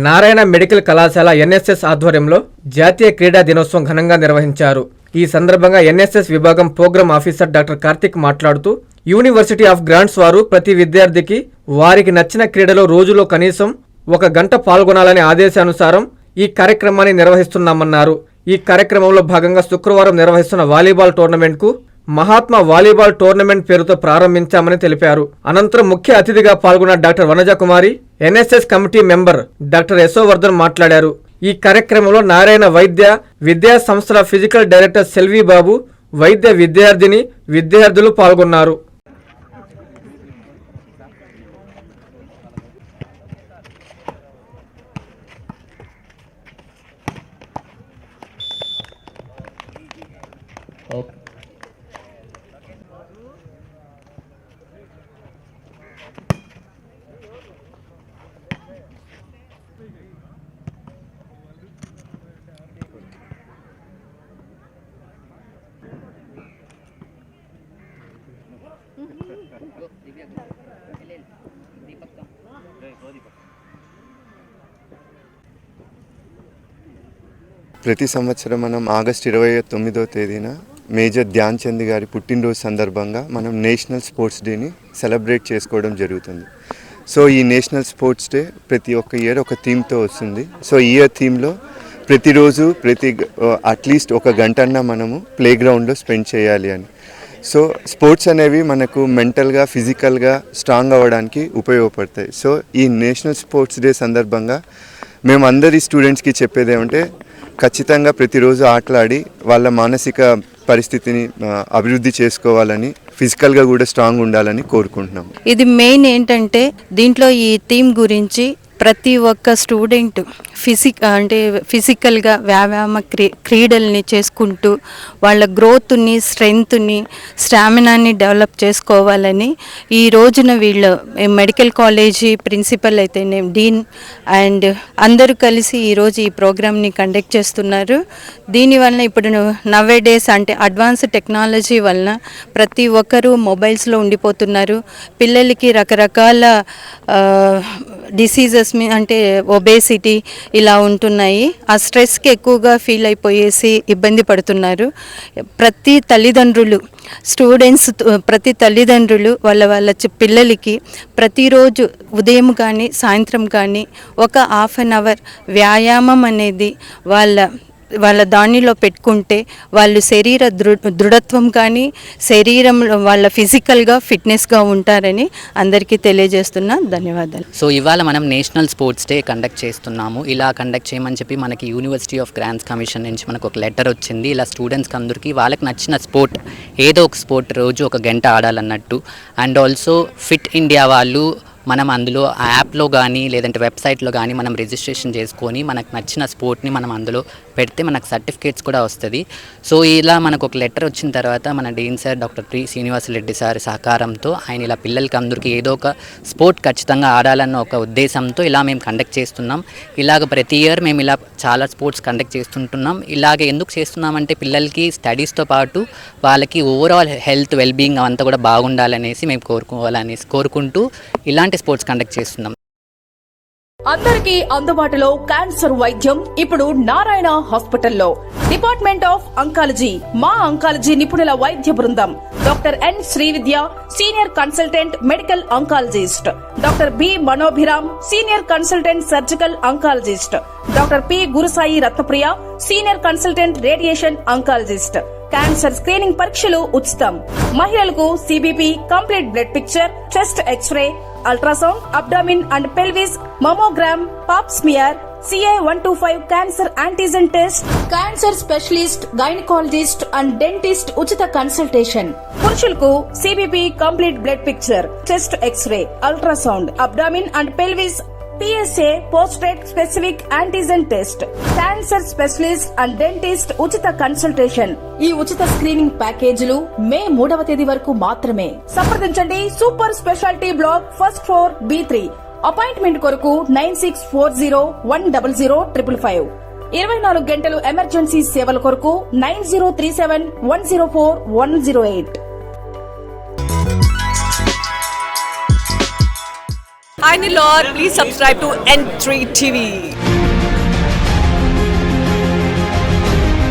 Narayana medical కళాశాల NSS ఆధ్వర్యంలో జాతీయ క్రీడా దినోత్సవం ఘనంగా నిర్వహించారు. ఈ సందర్భంగా ఎన్ఎస్ఎస్ విభాగం ప్రోగ్రామ్ ఆఫీసర్ డాక్టర్ కార్తిక్ మాట్లాడుతూ, యూనివర్సిటీ ఆఫ్ గ్రాంట్స్ వారు ప్రతి విద్యార్థికి వారికి నచ్చిన క్రీడలో రోజులో కనీసం 1 గంట పాల్గొనాలనే ఆదేశానుసారం ఈ కార్యక్రమాన్ని నిర్వహిస్తున్నామన్నారు. ఈ కార్యక్రమంలో భాగంగా శుక్రవారం నిర్వహిస్తున్న వాలీబాల్ టోర్నమెంట్కు మహాత్మా వాలీబాల్ టోర్నమెంట్ పేరుతో ప్రారంభించామని తెలిపారు. అనంతరం ముఖ్య అతిథిగా పాల్గొన్న డాక్టర్ వనజ కుమారి, NSS committee member doctor Yashovardhan మాట్లాడారు. ఈ కార్యక్రమంలో నారాయణ వైద్య విద్యా సంస్థల ఫిజికల్ డైరెక్టర్ సెల్వి బాబు, వైద్య విద్యార్థిని, విద్యార్థులు పాల్గొన్నారు. ప్రతి సంవత్సరం మనం ఆగస్టు 29వ తేదీన మేజర్ ధ్యాన్ చంద్ గారి పుట్టినరోజు సందర్భంగా మనం నేషనల్ స్పోర్ట్స్ డేని సెలబ్రేట్ చేసుకోవడం జరుగుతుంది. సో ఈ నేషనల్ స్పోర్ట్స్ డే ప్రతి ఒక్క ఇయర్ ఒక థీమ్తో వస్తుంది. సో ఈ ఇయర్ థీమ్లో ప్రతిరోజు అట్లీస్ట్ 1 గంటన్నా మనము ప్లే గ్రౌండ్లో స్పెండ్ చేయాలి అని. సో స్పోర్ట్స్ అనేవి మనకు మెంటల్గా, ఫిజికల్గా స్ట్రాంగ్ అవ్వడానికి ఉపయోగపడతాయి. సో ఈ నేషనల్ స్పోర్ట్స్ డే సందర్భంగా మేము అందరి స్టూడెంట్స్కి చెప్పేది ఏమంటే, ఖచ్చితంగా ప్రతిరోజు ఆటలాడి వాళ్ళ మానసిక పరిస్థితిని అభివృద్ధి చేసుకోవాలని, ఫిజికల్గా కూడా స్ట్రాంగ్ ఉండాలని కోరుకుంటున్నాం. ఇది మెయిన్ ఏంటంటే దీంట్లో ఈ థీమ్ గురించి ప్రతి ఒక్క స్టూడెంట్ ఫిజికల్గా వ్యాయామ క్రీడల్ని చేసుకుంటూ వాళ్ళ గ్రోత్ని, స్ట్రెంగ్త్ని, స్టామినాని డెవలప్ చేసుకోవాలని ఈ రోజున వీళ్ళు మెడికల్ కాలేజీ ప్రిన్సిపల్ అయితేనే డీన్ అండ్ అందరూ కలిసి ఈరోజు ఈ ప్రోగ్రామ్ని కండక్ట్ చేస్తున్నారు. దీనివల్ల ఇప్పుడు నవ్వే డేస్ అంటే అడ్వాన్స్ టెక్నాలజీ వలన ప్రతి ఒక్కరూ మొబైల్స్లో ఉండిపోతున్నారు. పిల్లలకి రకరకాల డిసీజెస్ అంటే ఒబేసిటీ ఇలా ఉంటున్నాయి. ఆ స్ట్రెస్కి ఎక్కువగా ఫీల్ అయిపోయేసి ఇబ్బంది పడుతున్నారు. ప్రతి తల్లిదండ్రులు వాళ్ళ పిల్లలకి ప్రతిరోజు ఉదయం కానీ సాయంత్రం కానీ ఒక ½ అన్ అవర్ వ్యాయామం అనేది వాళ్ళ దానిలో పెట్టుకుంటే వాళ్ళు శరీర దృఢత్వం కానీ శరీరంలో వాళ్ళ ఫిజికల్గా ఫిట్నెస్గా ఉంటారని అందరికీ తెలియజేస్తున్నా. ధన్యవాదాలు. సో ఇవాళ మనం నేషనల్ స్పోర్ట్స్ డే కండక్ట్ చేస్తున్నాము. ఇలా కండక్ట్ చేయమని చెప్పి మనకి యూనివర్సిటీ ఆఫ్ గ్రాంట్స్ కమిషన్ నుంచి మనకు ఒక లెటర్ వచ్చింది. ఇలా స్టూడెంట్స్కి అందరికీ వాళ్ళకి నచ్చిన స్పోర్ట్, ఏదో ఒక స్పోర్ట్ రోజు 1 గంట ఆడాలన్నట్టు. అండ్ ఆల్సో ఫిట్ ఇండియా వాళ్ళు మనం అందులో యాప్లో కానీ లేదంటే వెబ్సైట్లో కానీ మనం రిజిస్ట్రేషన్ చేసుకొని మనకు నచ్చిన స్పోర్ట్ని మనం అందులో పెడితే మనకు సర్టిఫికేట్స్ కూడా వస్తుంది. సో ఇలా మనకు ఒక లెటర్ వచ్చిన తర్వాత మన dean sir doctor T Srinivasa Reddy sir సహకారంతో ఆయన ఇలా పిల్లలకి అందరికీ ఏదో ఒక స్పోర్ట్ ఖచ్చితంగా ఆడాలన్న ఒక ఉద్దేశంతో ఇలా మేము కండక్ట్ చేస్తున్నాం. ఇలాగ ప్రతి ఇయర్ మేము ఇలా చాలా స్పోర్ట్స్ కండక్ట్ చేస్తుంటున్నాం. ఇలాగ ఎందుకు చేస్తున్నామంటే పిల్లలకి స్టడీస్తో పాటు వాళ్ళకి ఓవరాల్ హెల్త్, వెల్బీయింగ్ అవంతా కూడా బాగుండాలనేసి మేము కోరుకుంటూ ఇలాంటి స్పోర్ట్స్ కండక్ట్ చేస్తున్నాం. అందరికీ అందుబాటులో క్యాన్సర్ వైద్యం ఇప్పుడు నారాయణ హాస్పిటల్లో. డిపార్ట్మెంట్ ఆఫ్ అంకాలజీ, మా అంకాలజీ నిపుణుల వైద్య బృందం. Doctor N Srividya, senior consultant medical oncologist. Doctor B Manobhiram, senior consultant surgical oncologist. Doctor P Gurusai Ratnapriya, senior consultant radiation oncologist. Cancer screening పరీక్షలు ఉచితం. మహిళలకు CBP, complete blood picture, chest x ray, ultrasound, abdomen and pelvis, mammogram, pap smear, CA-125 cancer antigen test, cancer specialist, gynaecologist and dentist ఉచిత consultation. పురుషులకు CBP, complete blood picture, chest x ray, ultrasound, abdomen and pelvis, PSA పోస్ట్రేట్ specific antigen test, cancer specialist and dentist ఉచిత consultation. ఈ ఉచిత screening ప్యాకేజీలు మే 3వ తేదీ వరకు మాత్రమే. సంప్రదించండి super speciality block, first floor, B3. Appointment కొరకు 9640100555. 24 గంటలు ఎమర్జెన్సీ సేవల కొరకు 9037104108. Hi Nilor, please subscribe to N3 TV.